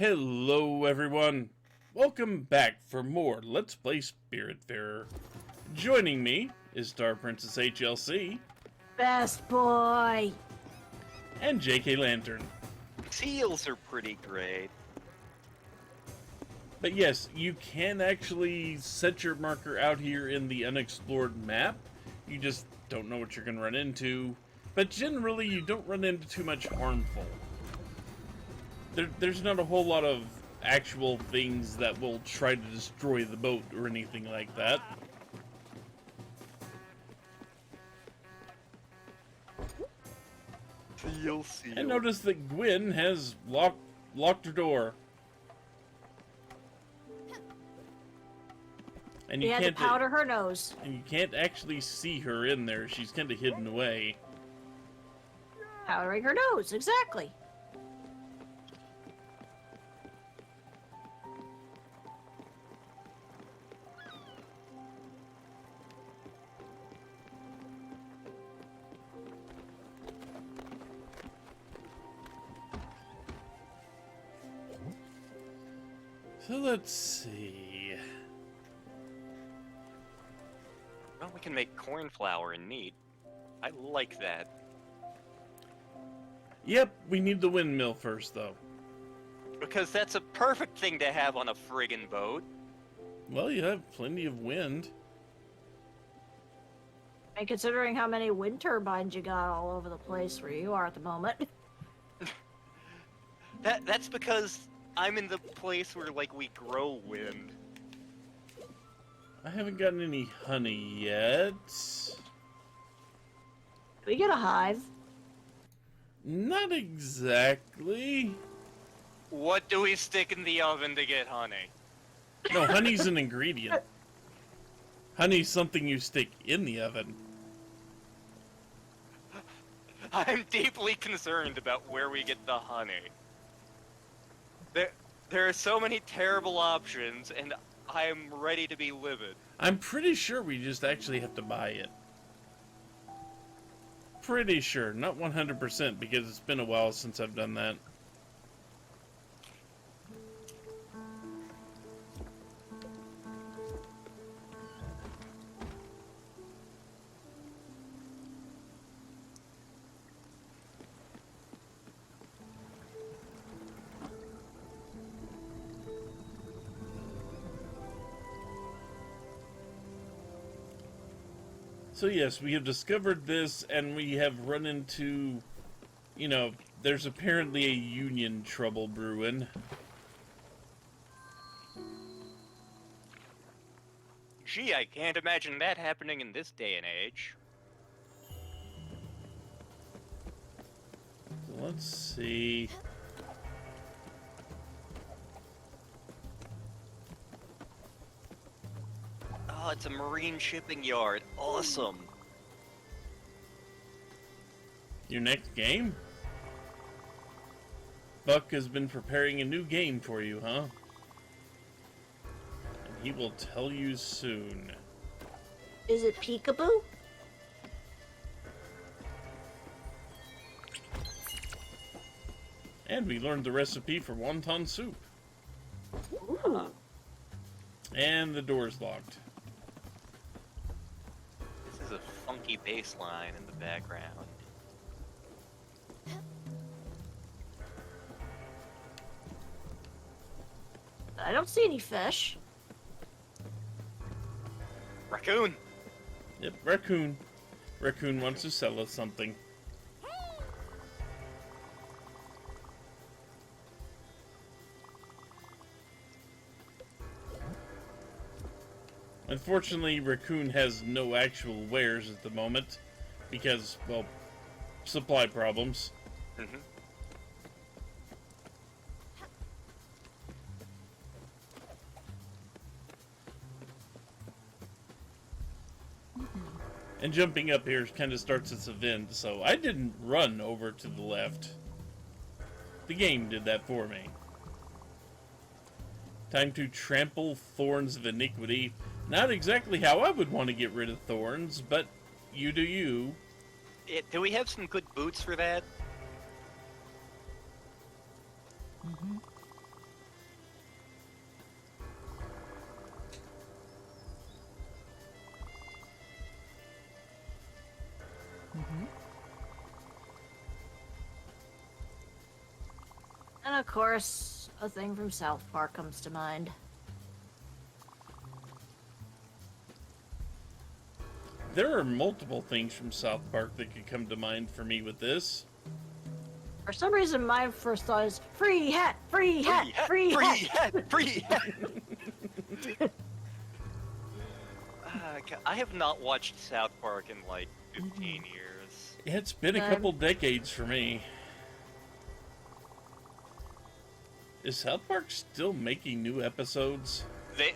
Hello everyone, welcome back for more Let's Play Spiritfarer. Joining me is StarPrincessHLC. Best boy! And JKLantern. Seals are pretty great. But yes, you can actually set your marker out here in the unexplored map. You just don't know what you're going to run into. But generally, you don't run into too much harmful. There's not a whole lot of actual things that will try to destroy the boat or anything like that. Seal. And notice that Gwen has locked her door. And you had to powder her nose. And you can't actually see her in there. She's kind of hidden away. Powdering her nose, exactly. So let's see. Well, we can make corn flour and meat. I like that. Yep, we need the windmill first, though. Because that's a perfect thing to have on a friggin' boat. Well, you have plenty of wind. And considering how many wind turbines you got all over the place where you are at the moment. That's because I'm in the place where, like, we grow wind. I haven't gotten any honey yet. Do we get a hive? Not exactly. What do we stick in the oven to get honey? No, honey's an ingredient. Honey's something you stick in the oven. I'm deeply concerned about where we get the honey. There are so many terrible options, and I am ready to be livid. I'm pretty sure we just actually have to buy it. Pretty sure, not 100% because it's been a while since I've done that. So yes, we have discovered this, and we have run into, you know, there's apparently a union trouble brewing. Gee, I can't imagine that happening in this day and age. Let's see. Oh, it's a marine shipping yard. Awesome. Your next game? Buck has been preparing a new game for you, huh? And he will tell you soon. Is it peekaboo? And we learned the recipe for wonton soup. Ooh. And the door's locked. This is a funky bass line in the background. I don't see any fish. Raccoon! Yep, raccoon. Raccoon wants to sell us something. Unfortunately, Raccoon has no actual wares at the moment because, well, supply problems. Mm-hmm. And jumping up here kind of starts its event, so I didn't run over to the left. The game did that for me. Time to trample thorns of iniquity. Not exactly how I would want to get rid of thorns, but you do you. Do we have some good boots for that? And of course, a thing from South Park comes to mind. There are multiple things from South Park that could come to mind for me with this. For some reason, my first thought is free hat, free hat, free hat. Free hat! I have not watched South Park in like 15 years. It's been a couple decades for me. Is South Park still making new episodes?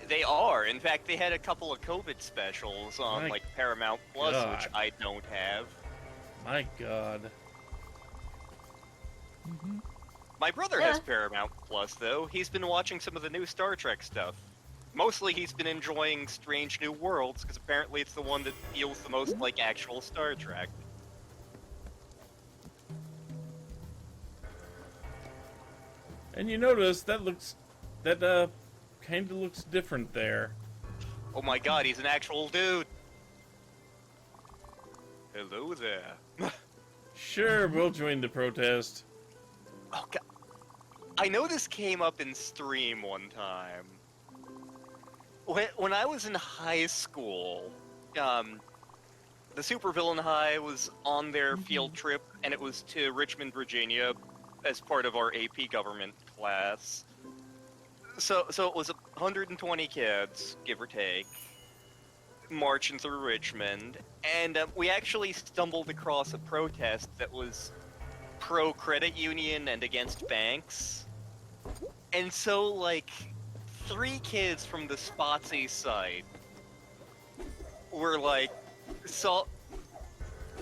They are. In fact, they had a couple of COVID specials on like Paramount Plus, which I don't have. My God. My brother has Paramount Plus, though. He's been watching some of the new Star Trek stuff. Mostly he's been enjoying Strange New Worlds, because apparently it's the one that feels the most like actual Star Trek. And you notice that kind of looks different there. Oh my God, he's an actual dude. Hello there. Sure, we'll join the protest. Oh God. I know this came up in stream one time. When I was in high school, the Supervillain High was on their field trip, and it was to Richmond, Virginia, as part of our AP government class. So it was 120 kids, give or take, marching through Richmond, and we actually stumbled across a protest that was pro-credit union and against banks. And so, like, 3 kids from the Spotsy site were like,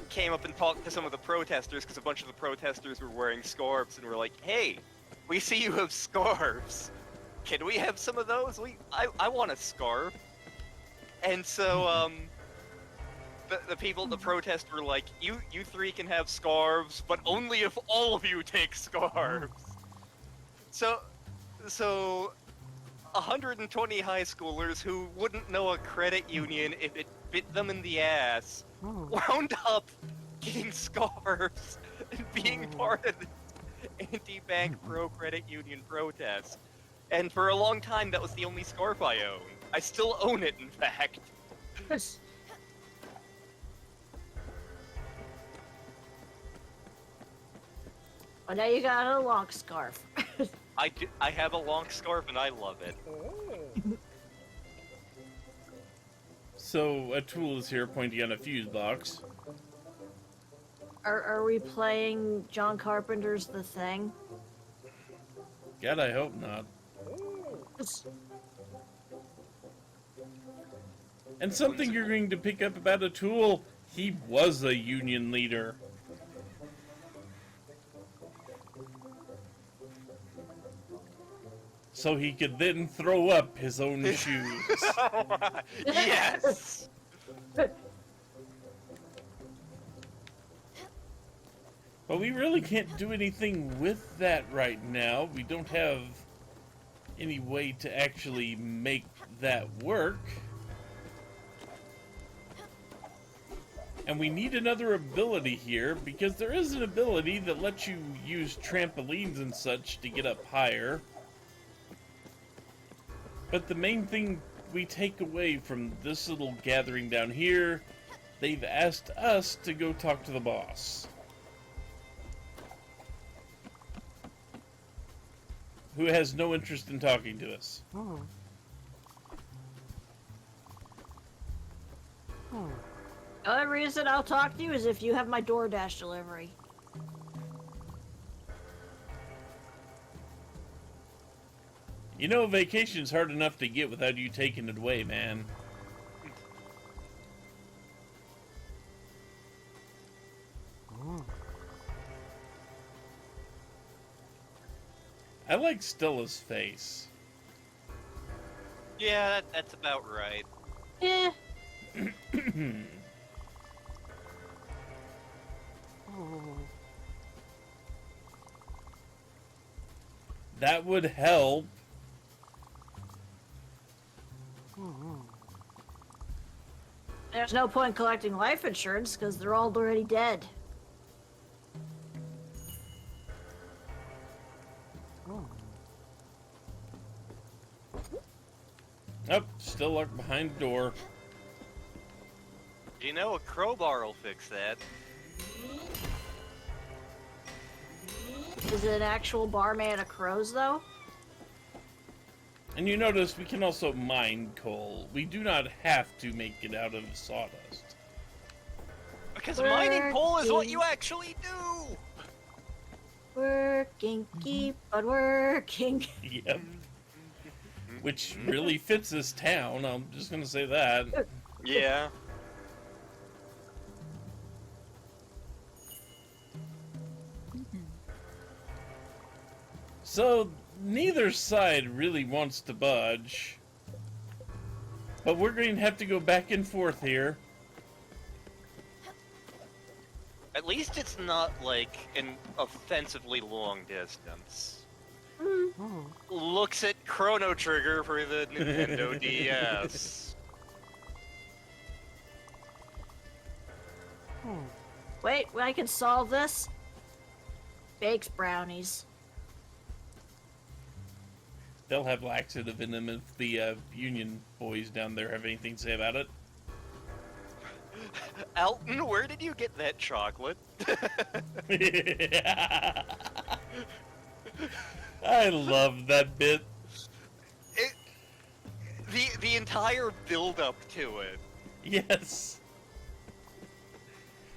came up and talked to some of the protesters, because a bunch of the protesters were wearing scarves, and were like, hey, we see you have scarves. Can we have some of those? I want a scarf. And so, the protest were like, you 3 can have scarves, but only if all of you take scarves. So 120 high schoolers who wouldn't know a credit union if it bit them in the ass wound up getting scarves and being part of the anti-bank pro-credit union protest. And for a long time, that was the only scarf I own. I still own it, in fact. Well, now you got a long scarf. I have a long scarf, and I love it. So, a tool is here pointing at a fuse box. Are we playing John Carpenter's The Thing? God, I hope not. And something you're going to pick up about a tool, he was a union leader. So he could then throw up his own shoes. Yes! But we really can't do anything with that right now. We don't have any way to actually make that work. And we need another ability here, because there is an ability that lets you use trampolines and such to get up higher. But the main thing we take away from this little gathering down here, they've asked us to go talk to the boss, who has no interest in talking to us. The only reason I'll talk to you is if you have my DoorDash delivery. You know, vacation's hard enough to get without you taking it away, man. I like Stella's face. Yeah, that's about right. Eh. That would help. There's no point collecting life insurance because they're all already dead. Oh, still locked behind the door. You know, a crowbar will fix that. Is it an actual bar made of crows, though? And you notice we can also mine coal. We do not have to make it out of sawdust. Because mining coal is what you actually do! Working, keep on working. Yep. Which really fits this town, I'm just gonna say that. Yeah. So, neither side really wants to budge. But we're going to have to go back and forth here. At least it's not like an offensively long distance. Looks at Chrono Trigger for the Nintendo DS. Wait, I can solve this. Bakes brownies. They'll have laxative in them if the Union boys down there have anything to say about it. Alton, where did you get that chocolate? I love that bit. The entire build-up to it. Yes.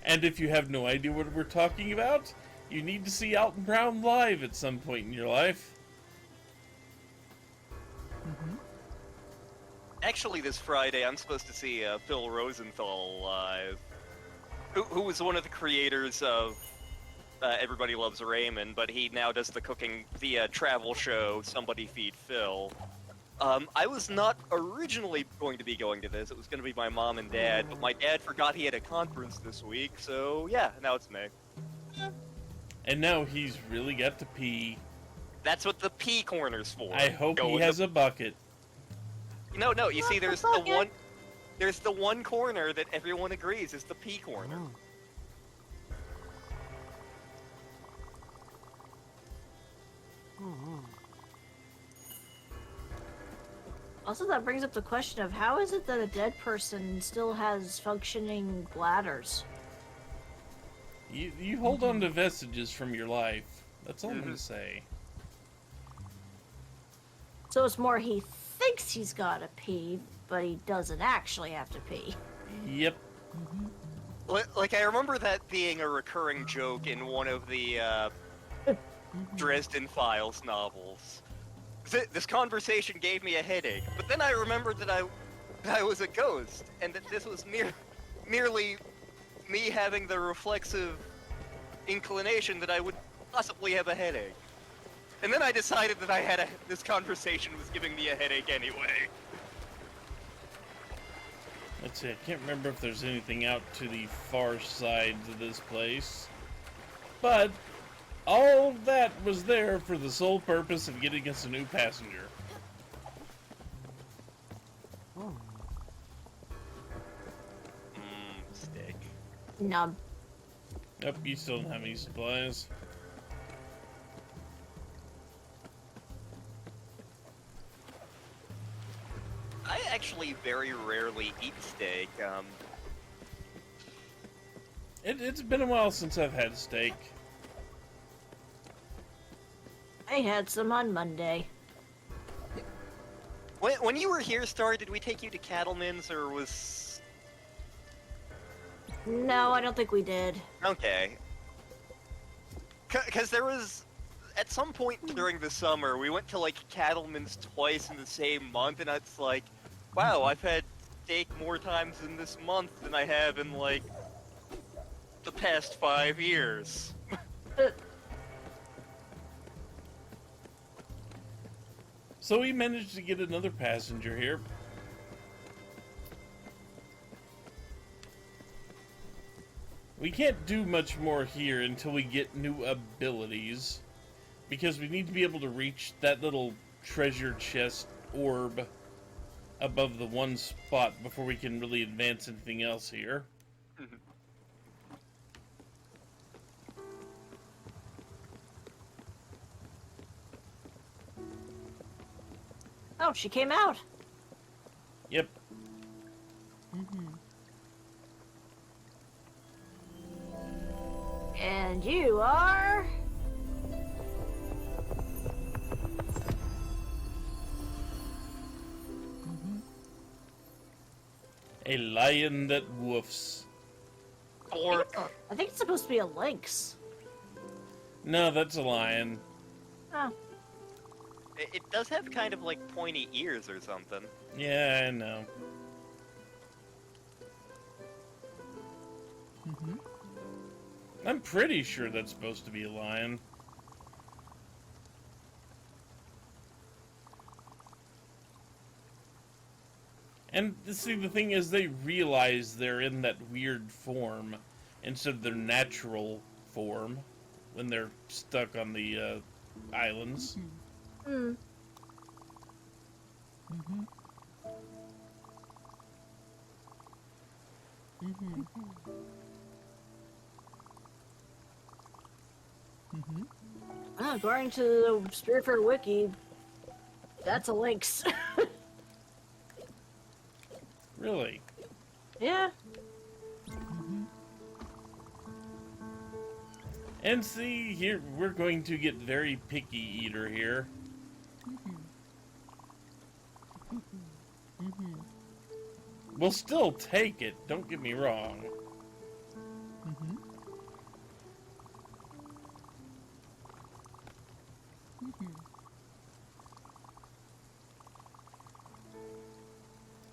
And if you have no idea what we're talking about, you need to see Alton Brown live at some point in your life. Actually, this Friday, I'm supposed to see Phil Rosenthal live, who was one of the creators of Everybody Loves Raymond, but he now does the cooking, the travel show, Somebody Feed Phil. I was not originally going to be going to this. It was going to be my mom and dad, but my dad forgot he had a conference this week, so yeah, now it's me. And now he's really got to pee. That's what the pee corner's for. I hope he has a bucket. No, you see, there's the one corner that everyone agrees is the pee corner. Also, that brings up the question of how is it that a dead person still has functioning bladders? You hold on to vestiges from your life. That's all I'm going to say. So it's more he thinks he's got to pee, but he doesn't actually have to pee. Yep. Like, I remember that being a recurring joke in one of the Dresden Files novels. This conversation gave me a headache, but then I remembered that I was a ghost, and that this was merely me having the reflexive inclination that I would possibly have a headache. And then I decided that this conversation was giving me a headache anyway. Let's see, I can't remember if there's anything out to the far sides of this place. But all that was there for the sole purpose of getting us a new passenger. Steak. Nub. Nope, you still don't have any supplies. I actually very rarely eat steak. It's been a while since I've had steak. I had some on Monday. When you were here, Star, did we take you to Cattleman's, or was... No, I don't think we did. Okay. Because there was... At some point during the summer, we went to, like, Cattleman's twice in the same month, and it's like, wow, I've had steak more times in this month than I have in, like, the past 5 years. So we managed to get another passenger here. We can't do much more here until we get new abilities, because we need to be able to reach that little treasure chest orb above the one spot before we can really advance anything else here. Oh, she came out. Yep. And you are... A lion that woofs. Or I think it's supposed to be a lynx. No, that's a lion. Oh. it does have kind of like pointy ears or something. Yeah, I know. I'm pretty sure that's supposed to be a lion. And see, the thing is, they realize they're in that weird form instead of their natural form when they're stuck on the islands. Hmm. According to the Spiritfarer wiki, that's a lynx. Really? Yeah. And see, here, we're going to get very picky eater here. We'll still take it, don't get me wrong.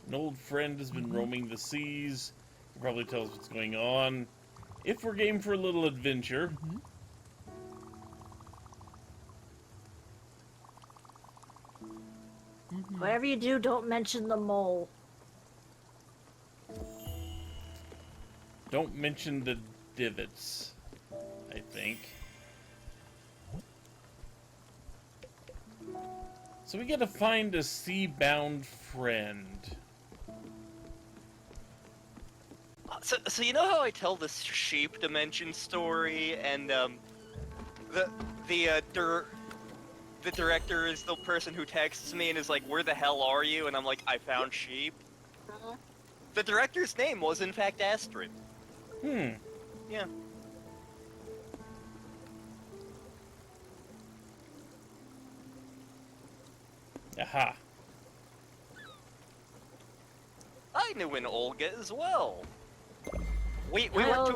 An old friend has been roaming the seas. He probably tells what's going on. If we're game for a little adventure. Whatever you do, don't mention the mole. Don't mention the divots, I think. So we gotta find a sea-bound friend. So you know how I tell this sheep dimension story, and the director is the person who texts me and is like, "Where the hell are you?" And I'm like, "I found sheep." The director's name was in fact Astrid. Hmm. Yeah. Aha. I knew an Olga as well. We Well,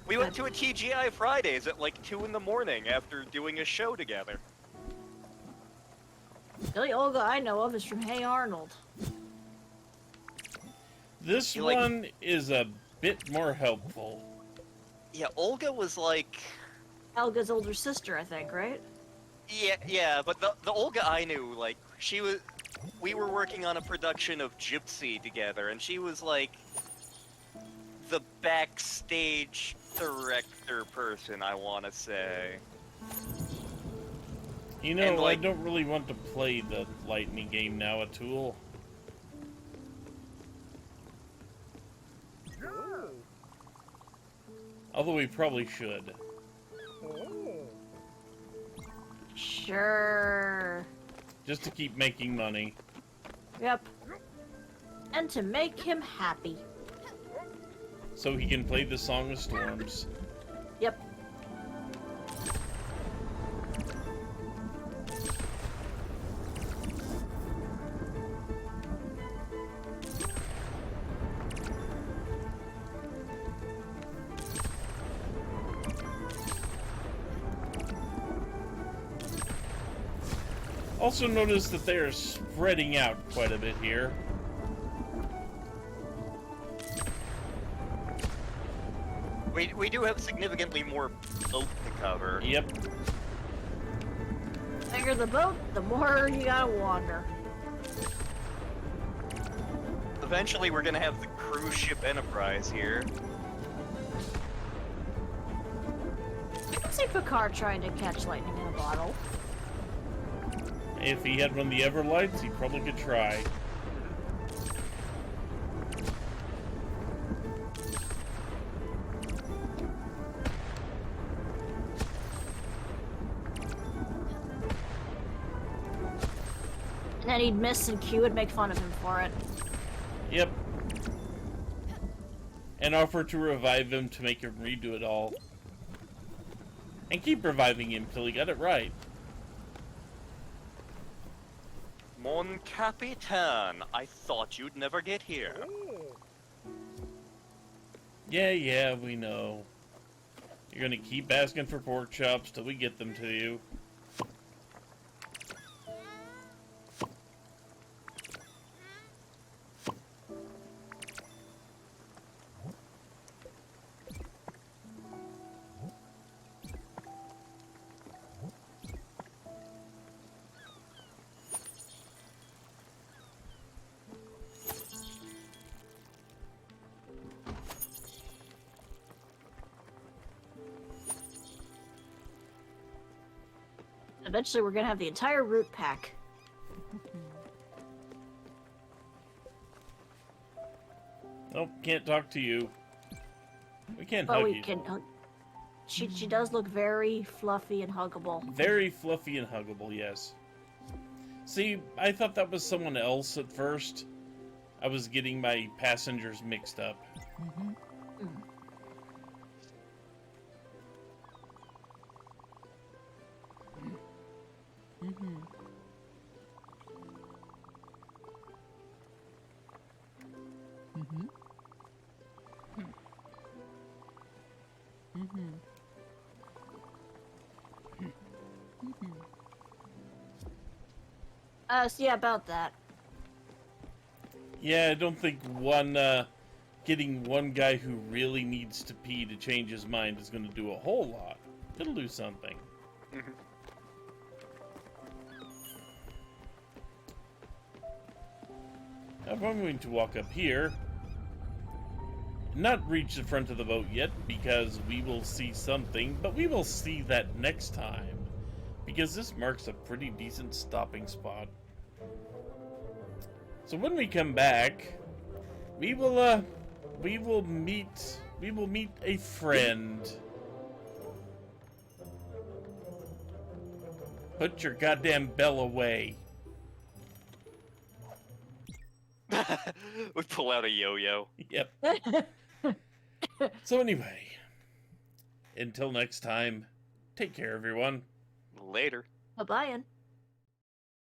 went to a TGI Fridays at like 2 in the morning after doing a show together. The only Olga I know of is from Hey Arnold. This You like- one is a bit more helpful. Yeah, Olga was like, Helga's older sister, I think, right? yeah, but the Olga I knew, like, we were working on a production of Gypsy together, and she was like the backstage director person, I want to say. You know, And, like- I don't really want to play the lightning game now, Atul. Although we probably should. Sure. Just to keep making money. Yep. And to make him happy. So he can play the Song of Storms. Yep. Also notice that they are spreading out quite a bit here. We do have significantly more boat to cover. Yep. The bigger the boat, the more you gotta wander. Eventually, we're gonna have the cruise ship Enterprise here. I can see Picard trying to catch lightning in a bottle. If he had one of the Everlights, he probably could try. And then he'd miss and Q would make fun of him for it. Yep. And offer to revive him to make him redo it all. And keep reviving him till he got it right. Mon Capitan, I thought you'd never get here. Yeah, we know. You're gonna keep asking for pork chops till we get them to you. Eventually, we're gonna have the entire root pack. Nope, can't talk to you. We can't But hug we you. can hug. She does look very fluffy and huggable. Very fluffy and huggable, yes. See, I thought that was someone else at first. I was getting my passengers mixed up. So yeah, about that. Yeah, I don't think getting one guy who really needs to pee to change his mind is going to do a whole lot. It'll do something. Now, I'm going to walk up here. Not reach the front of the boat yet, because we will see something, but we will see that next time. Because this marks a pretty decent stopping spot. So when we come back, we will meet a friend. Put your goddamn bell away. We pull out a yo-yo. Yep. So anyway, until next time, take care, everyone. Later. Bye-bye.